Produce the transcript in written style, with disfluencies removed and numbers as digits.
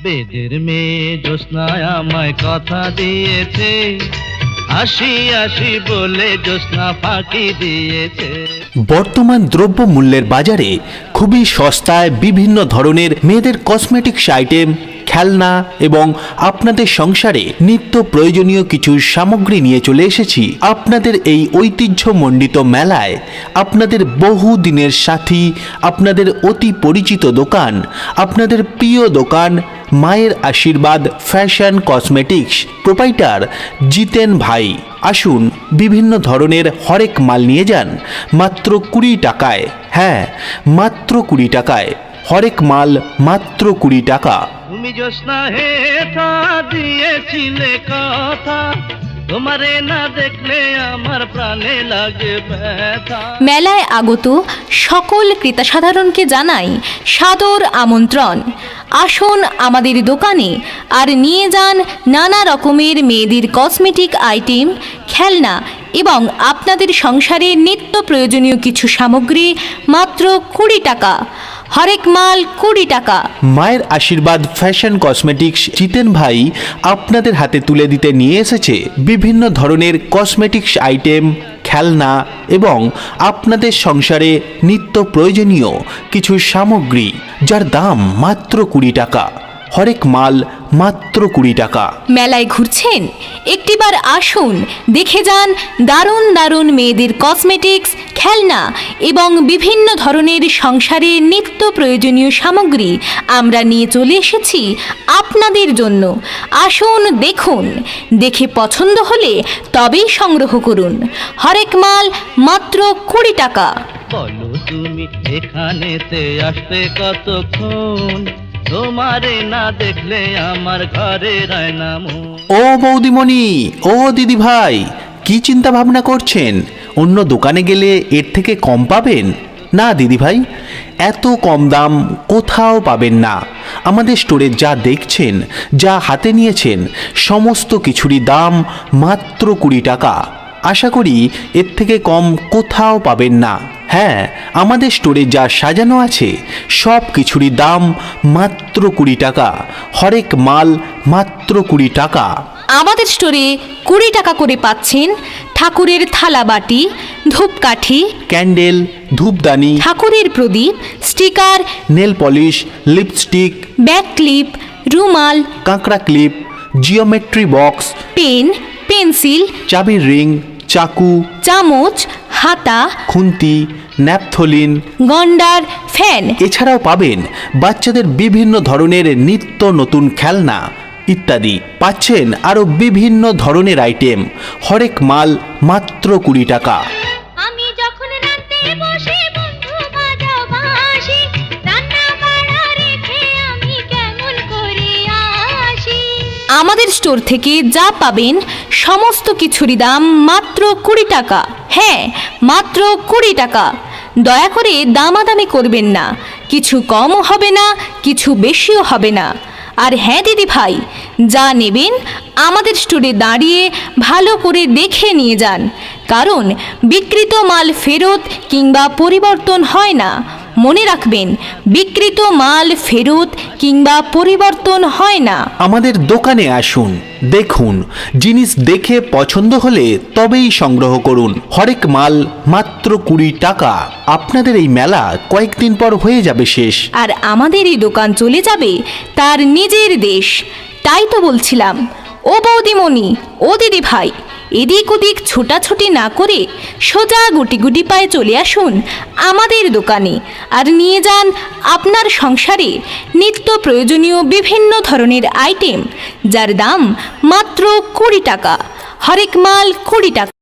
বেদের মেয়ে জ্যোৎস্নায় আমায় কথা দিয়েছে, হাসি হাসি বলে জ্যোৎস্না ফাঁকি দিয়েছে। বর্তমান দ্রব্য মূল্যের বাজারে খুবই সস্তায় বিভিন্ন ধরনের মেয়েদের কসমেটিক্স আইটেম, খেলনা এবং আপনাদের সংসারে নিত্য প্রয়োজনীয় কিছু সামগ্রী নিয়ে চলে এসেছি আপনাদের এই ঐতিহ্যমণ্ডিত মেলায়। আপনাদের বহু দিনের সাথী, আপনাদের অতি পরিচিত দোকান, আপনাদের প্রিয় দোকান মায়ের আশীর্বাদ ফ্যাশন কসমেটিক্স, প্রোপাইটার জিতেন ভাই। আসুন বিভিন্ন ধরনের হরেক মাল নিয়ে যান মাত্র 20 টাকায়। হ্যাঁ, মাত্র 20 টাকায় হরেক মাল, মাত্র 20 টাকা। তুমি জ্যোৎস্না হেথা দিয়েছিলে কথা, তোমারে না দেখলে আমার প্রাণে লাগে ব্যথা। মেলায় আগত সকল ক্রেতা সাধারণকে জানাই সাদর আমন্ত্রণ। আসুন আমাদের দোকানে আর নিয়ে যান নানা রকমের মেয়েদের কসমেটিক আইটেম, খেলনা এবং আপনাদের সংসারে নিত্য প্রয়োজনীয় কিছু সামগ্রী মাত্র 20 টাকা। হরেক মাল 20 টাকা। মায়ের আশীর্বাদ ফ্যাশন কসমেটিক্স জিতেন ভাই আপনাদের হাতে তুলে দিতে নিয়ে এসেছে বিভিন্ন ধরনের কসমেটিক্স আইটেম, খেলনা এবং আপনাদের সংসারে নিত্য প্রয়োজনীয় কিছু সামগ্রী, যার দাম মাত্র 20 টাকা। হরেক মাল মাত্র 20 টাকা। মেলায় ঘুরছেন, একটিবার আসুন, দেখে যান দারুণ দারুণ মেয়েদের কসমেটিক্স, খেলনা এবং বিভিন্ন ধরনের সংসারে নিত্য প্রয়োজনীয় সামগ্রী আমরা নিয়ে চলে এসেছি আপনাদের জন্য। আসুন, দেখুন, দেখে পছন্দ হলে তবেই সংগ্রহ করুন। হরেক মাল মাত্র 20 টাকা। বলো তুমি এখানেতে আসতে কতক্ষণ, তোমারে না দেখলে আমার ঘরে রায় না মন। ও বৌদিমণি, ও দিদি ভাই, কি চিন্তা ভাবনা করছেন? অন্য দোকানে গেলে এর থেকে কম পাবেন? না দিদি ভাই, এত কম দাম কোথাও পাবেন না। আমাদের স্টোরে যা দেখছেন, যা হাতে নিয়েছেন, সমস্ত কিছুরই দাম মাত্র 20 টাকা। আশা করি এর থেকে কম কোথাও পাবেন না। হ্যাঁ, আমাদের স্টোরে যা সাজানো আছে সব কিছুরই দাম মাত্র 20 টাকা। হরেক মাল মাত্র 20 টাকা। আমাদের স্টোরে 20 টাকা করে পাচ্ছেন ঠাকুরের থালা বাটি, ধূপকাঠি, ক্যান্ডেল, ধূপদানি, ঠাকুরের প্রদীপ, sticker, nail polish, lipstick, back clip, রুমাল, কাঁকড়া clip, geometry box, pen, pencil, চাবির রিং, চাকু, চামচ, হাতা, খুন্তি, ন্যাপথলিন, গন্ডার, ফ্যান। এছাড়াও পাবেন বাচ্চাদের বিভিন্ন ধরনের নিত্য নতুন খেলনা ইত্যাদি। পাচ্ছেন আরও বিভিন্ন ধরনের আইটেম। হরেক মাল মাত্র 20 টাকা। আমি যখন রাতে বসে বন্ধু বাজাও বাঁশি, রান্না বাড়া রেখে আমি কেমন করে আসি। আমাদের স্টোর থেকে যা পাবেন সমস্ত কিছুরই দাম মাত্র 20 টাকা। হ্যাঁ, মাত্র 20 টাকা। দয়া করে দামাদামি করবেন না, কিছু কমও হবে না, কিছু বেশিও হবে না। আর হ্যাঁ দিদি ভাই, যা নেবেন আমাদের স্টোরে দাঁড়িয়ে ভালো করে দেখে নিয়ে যান, কারণ বিক্রিত মাল ফেরত কিংবা পরিবর্তন হয় না। মনে রাখবেন, বিক্রিত মাল ফেরত কিংবা পরিবর্তন হয় না। আমাদের দোকানে আসুন, দেখুন, জিনিস দেখে পছন্দ হলে তবেই সংগ্রহ করুন। হরেক মাল মাত্র 20 টাকা। আপনাদের এই মেলা কয়েকদিন পর হয়ে যাবে শেষ, আর আমাদের এই দোকান চলে যাবে তার নিজের দেশ। তাই তো বলছিলাম, ও বৌদিমণি, ও দিদি ভাই, এদিক ওদিক ছোটাছুটি না করে সোজা গুটি গুটি পায়ে চলে আসুন আমাদের দোকানে আর নিয়ে যান আপনার সংসারে নিত্য প্রয়োজনীয় বিভিন্ন ধরনের আইটেম, যার দাম মাত্র 20 টাকা। হরেক মাল 20 টাকা।